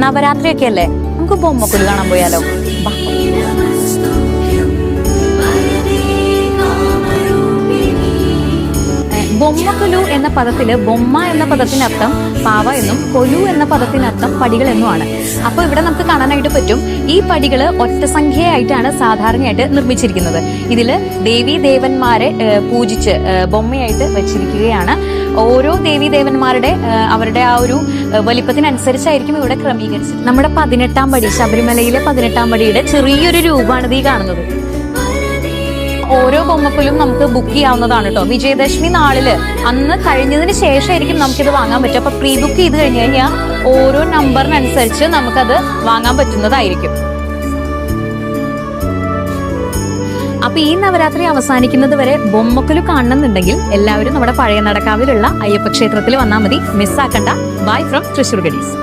നവരാത്രിയൊക്കെ അല്ലേ, നമുക്ക് ബൊമ്മക്കുലു കാണാൻ പോയാലോ? ബൊമ്മക്കുലു എന്ന പദത്തില് ബൊമ്മ എന്ന പദത്തിനർത്ഥം പാവ എന്നും കൊലു എന്ന പദത്തിനർത്ഥം പടികൾ എന്നുമാണ്. അപ്പൊ ഇവിടെ നമുക്ക് കാണാനായിട്ട് പറ്റും, ഈ പടികള് ഒറ്റ സംഖ്യയായിട്ടാണ് സാധാരണയായിട്ട് നിർമ്മിച്ചിരിക്കുന്നത്. ഇതില് ദേവീ ദേവന്മാരെ പൂജിച്ച് ബൊമ്മയായിട്ട് വെച്ചിരിക്കുകയാണ്. ഓരോ ദേവീ ദേവന്മാരുടെ അവരുടെ ആ ഒരു വലിപ്പത്തിനനുസരിച്ചായിരിക്കും ഇവിടെ ക്രമീകരിച്ചത്. നമ്മുടെ 18-ാം പടി, ശബരിമലയിലെ 18-ാം പടിയുടെ ചെറിയൊരു രൂപമാണ് ഈ കാണുന്നത്. ഓരോ ബൊമ്മക്കുലും നമുക്ക് ബുക്ക് ചെയ്യാവുന്നതാണ് കേട്ടോ. വിജയദശമി നാളില് അന്ന് കഴിഞ്ഞതിന് ശേഷമായിരിക്കും നമുക്കിത് വാങ്ങാൻ പറ്റും. അപ്പൊ പ്രീ ബുക്ക് ചെയ്ത് കഴിഞ്ഞ് കഴിഞ്ഞാൽ ഓരോ നമ്പറിനനുസരിച്ച് നമുക്കത് വാങ്ങാൻ പറ്റുന്നതായിരിക്കും. അപ്പൊ ഈ നവരാത്രി അവസാനിക്കുന്നത് വരെ ബൊമ്മക്കുലു കാണണമെന്നുണ്ടെങ്കിൽ എല്ലാവരും നമ്മുടെ പഴയ നടക്കാവിലുള്ള അയ്യപ്പ ക്ഷേത്രത്തിൽ വന്നാൽ മതി. മിസ്സാക്കണ്ട. Bye from Thrissur ഗഡീസ്.